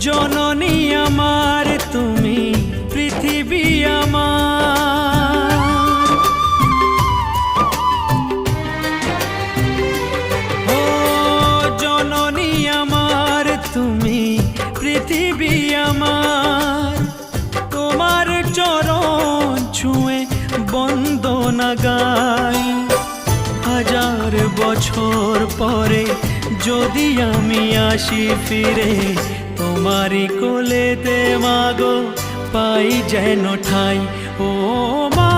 জননী আমার তুমি পৃথিবী আমার। ও জননী আমার তুমি পৃথিবী আমার, তোমার চরণ ছুঁয়ে বন্দনা গাই। হাজার বছর পরে যদি আমি আসি ফিরে, তোমারই কোলেতে মাগো পাই যেন ঠাই। ও মা